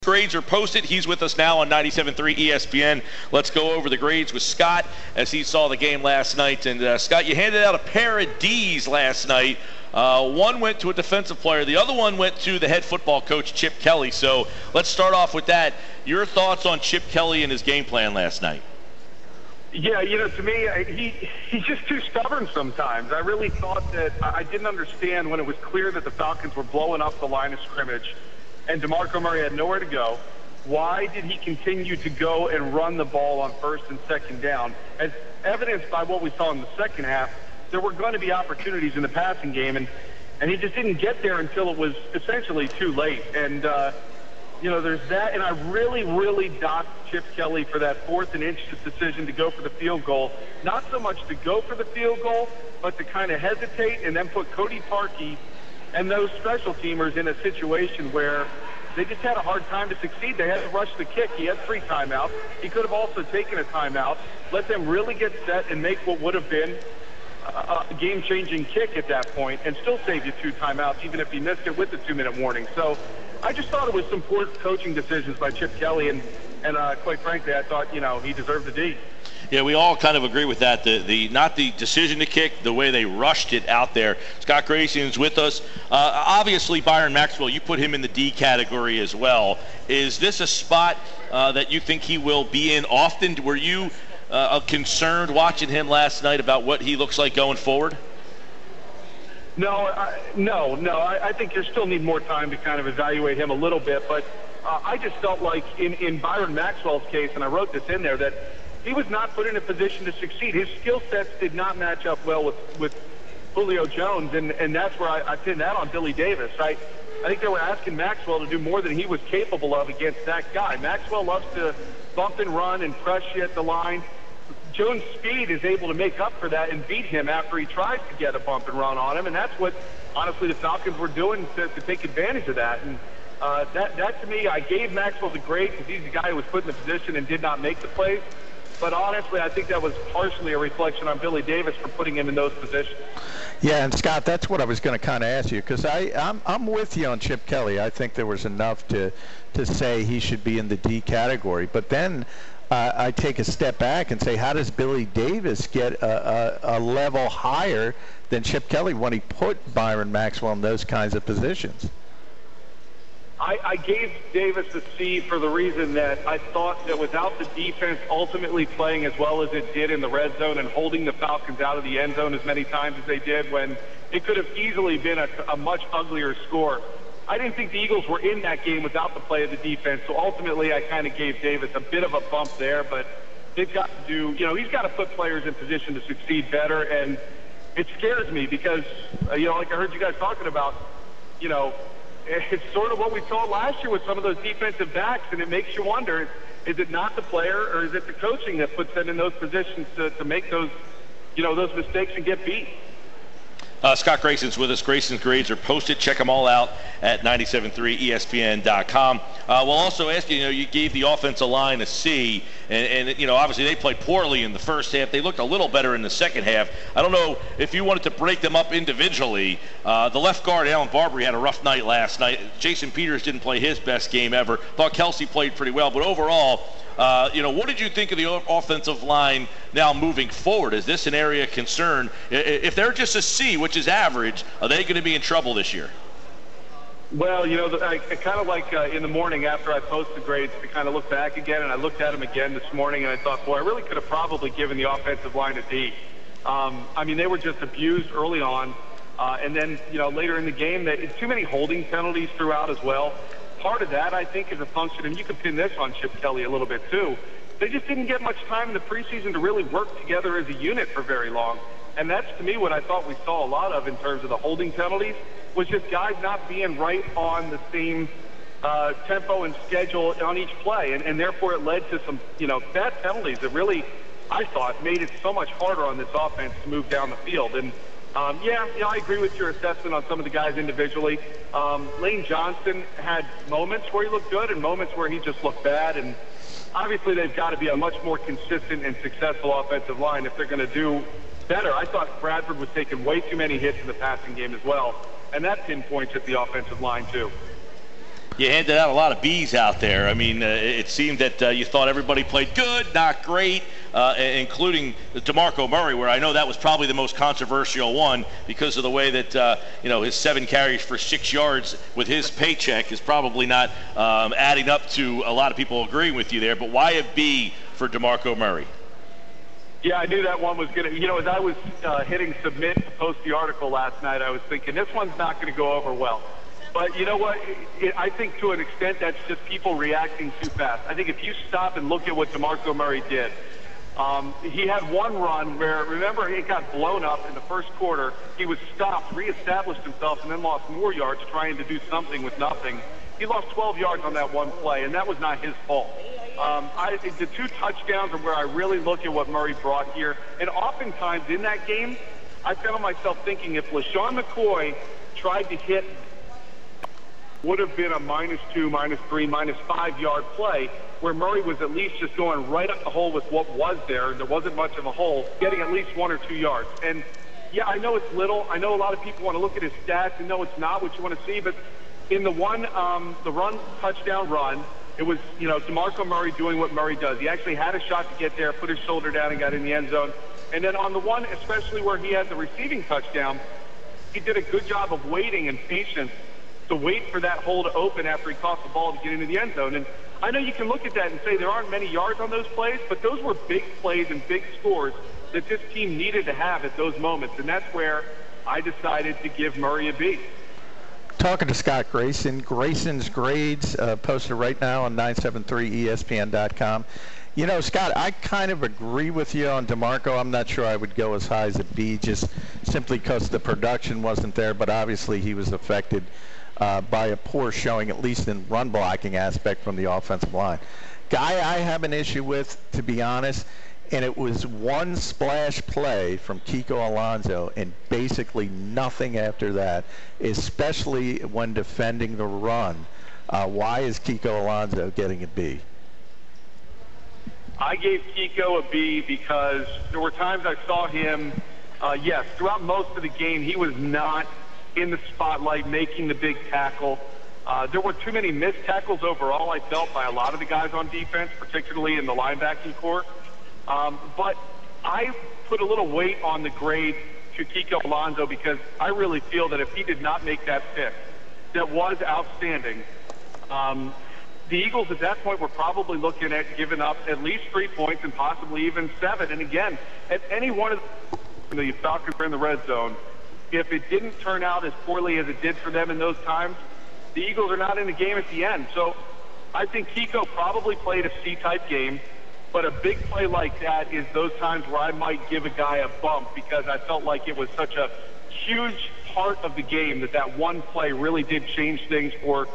grades are posted. He's with us now on 97.3 ESPN. Let's go over the grades with Scott as he saw the game last night. And Scott, you handed out a pair of D's last night. One went to a defensive player. The other one went to the head football coach, Chip Kelly. So let's start off with that. Your thoughts on Chip Kelly and his game plan last night? Yeah, to me, he's just too stubborn sometimes. I really thought that I didn't understand when it was clear that the Falcons were blowing up the line of scrimmage and Demarco Murray had nowhere to go. Why did he continue to go and run the ball on first and second down? As evidenced by what we saw in the second half, there were going to be opportunities in the passing game, and he just didn't get there until it was essentially too late. And, there's that, and I really, really docked Chip Kelly for that 4th and inches decision to go for the field goal. Not so much to go for the field goal, but to kind of hesitate and then put Cody Parkey and those special teamers in a situation where they just had a hard time to succeed. They had to rush the kick. He had 3 timeouts. He could have also taken a timeout, let them really get set and make what would have been a game-changing kick at that point and still save you 2 timeouts, even if he missed it with the 2-minute warning. So I just thought it was some poor coaching decisions by Chip Kelly, and quite frankly, I thought, he deserved the D. Yeah, we all kind of agree with that. Not the decision to kick, the way they rushed it out there. Scott Grayson's with us. Obviously, Byron Maxwell, you put him in the D category as well. Is this a spot that you think he will be in often? Were you concerned watching him last night about what he looks like going forward? No. I think you still need more time to kind of evaluate him a little bit, but I just felt like in Byron Maxwell's case, and I wrote this in there, that he was not put in a position to succeed. His skill sets did not match up well with Julio Jones, and that's where I pinned that on Billy Davis. I think they were asking Maxwell to do more than he was capable of against that guy. Maxwell loves to bump and run and press you at the line. Jones' speed is able to make up for that and beat him after he tries to get a bump and run on him, and that's what, honestly, the Falcons were doing to take advantage of that. And that to me, I gave Maxwell the grade because he's the guy who was put in the position and did not make the plays. But honestly, I think that was partially a reflection on Billy Davis for putting him in those positions. Yeah, and Scott, that's what I was going to kind of ask you, because I'm with you on Chip Kelly. I think there was enough to say he should be in the D category. But then I take a step back and say, how does Billy Davis get a level higher than Chip Kelly when he put Byron Maxwell in those kinds of positions? I gave Davis a C for the reason that I thought that without the defense ultimately playing as well as it did in the red zone and holding the Falcons out of the end zone as many times as they did, when it could have easily been a much uglier score, I didn't think the Eagles were in that game without the play of the defense. So ultimately, I kind of gave Davis a bit of a bump there, but they've got to do, he's got to put players in position to succeed better. And it scares me because, like I heard you guys talking about, it's sort of what we saw last year with some of those defensive backs, and it makes you wonder, is it not the player or is it the coaching that puts them in those positions to make those, those mistakes and get beat? Scott Grayson's with us. Grayson's grades are posted. Check them all out at 973ESPN.com. We'll also ask you, you gave the offensive line a C, and obviously they played poorly in the first half. They looked a little better in the second half. I don't know if you wanted to break them up individually. The left guard, Alan Barbary, had a rough night last night. Jason Peters didn't play his best game ever. Thought Kelsey played pretty well, but overall, what did you think of the offensive line now moving forward? Is this an area of concern? If they're just a C, which is average, are they going to be in trouble this year? Well, I kind of like in the morning after I post the grades to kind of look back again, and I looked at them again this morning, and I thought, boy, I really could have probably given the offensive line a D. They were just abused early on, and then, later in the game, too many holding penalties throughout as well. Part of that, I think, is a function, and you can pin this on Chip Kelly a little bit too. They just didn't get much time in the preseason to really work together as a unit for very long. And that's, to me, what I thought we saw a lot of in terms of the holding penalties, was just guys not being right on the same tempo and schedule on each play. And therefore, it led to some, bad penalties that really, I thought, made it so much harder on this offense to move down the field. And I agree with your assessment on some of the guys individually. Lane Johnson had moments where he looked good and moments where he just looked bad. And obviously they've got to be a much more consistent and successful offensive line if they're going to do better. I thought Bradford was taking way too many hits in the passing game as well. And that pinpoints at the offensive line too. You handed out a lot of B's out there. I mean, it seemed that you thought everybody played good, not great, including Demarco Murray, where I know that was probably the most controversial one because of the way that, his 7 carries for 6 yards with his paycheck is probably not adding up to a lot of people agreeing with you there. But why a B for Demarco Murray? Yeah, I knew that one was going to, as I was hitting submit to post the article last night, I was thinking this one's not going to go over well. But you know what? I think to an extent that's just people reacting too fast. I think if you stop and look at what Demarco Murray did, he had one run where, remember, he got blown up in the first quarter. He was stopped, reestablished himself, and then lost more yards trying to do something with nothing. He lost 12 yards on that one play, and that was not his fault. The 2 touchdowns are where I really look at what Murray brought here. And oftentimes in that game, I found myself thinking if LaShawn McCoy tried to hit would have been a -2, -3, -5 yard play where Murray was at least just going right up the hole with what was there. There wasn't much of a hole, getting at least 1 or 2 yards. And, yeah, I know it's little. I know a lot of people want to look at his stats and know it's not what you want to see. But in the one, the touchdown run, it was, Demarco Murray doing what Murray does. He actually had a shot to get there, put his shoulder down, and got in the end zone. And then on the one, especially where he had the receiving touchdown, he did a good job of waiting and patience to wait for that hole to open after he caught the ball to get into the end zone. And I know you can look at that and say there aren't many yards on those plays, but those were big plays and big scores that this team needed to have at those moments. And that's where I decided to give Murray a B. Talking to Scott Grayson. Grayson's grades posted right now on 973ESPN.com. Scott, I kind of agree with you on DeMarco. I'm not sure I would go as high as a B just simply because the production wasn't there, but obviously he was affected by a poor showing, at least in run blocking aspect from the offensive line. Guy I have an issue with, to be honest, and it was one splash play from Kiko Alonso and basically nothing after that, especially when defending the run. Why is Kiko Alonso getting a B? I gave Kiko a B because there were times I saw him, throughout most of the game, he was not in the spotlight making the big tackle. There were too many missed tackles overall, I felt, by a lot of the guys on defense, particularly in the linebacking corps. But I put a little weight on the grade to Kiko Alonso because I really feel that if he did not make that pick, that was outstanding. The Eagles at that point were probably looking at giving up at least 3 points and possibly even 7. And again, at any one of the Falcons were in the red zone, if it didn't turn out as poorly as it did for them in those times, the Eagles are not in the game at the end. So I think Kiko probably played a C-type game, but a big play like that is those times where I might give a guy a bump because I felt like it was such a huge part of the game that one play really did change things for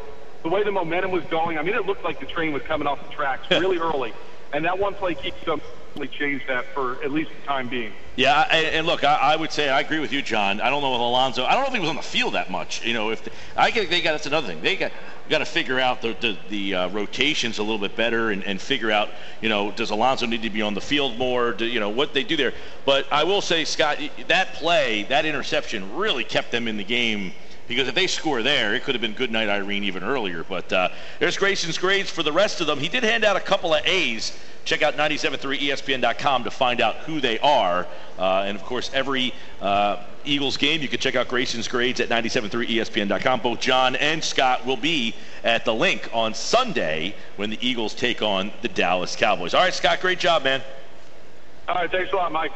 the way the momentum was going. I mean, it looked like the train was coming off the tracks really early. And that one play Kiko really changed that for at least the time being. Yeah, and look, I would say I agree with you, John. I don't know with Alonso. I don't know if he was on the field that much. That's another thing. They got to figure out the rotations a little bit better and figure out, does Alonso need to be on the field more? What they do there. But I will say, Scott, that play, that interception really kept them in the game. Because if they score there, it could have been good night Irene even earlier. But there's Grayson's grades for the rest of them. He did hand out a couple of A's. Check out 973ESPN.com to find out who they are. And, of course, every Eagles game, you can check out Grayson's grades at 973ESPN.com. Both John and Scott will be at the link on Sunday when the Eagles take on the Dallas Cowboys. All right, Scott, great job, man. All right, thanks a lot, Mike.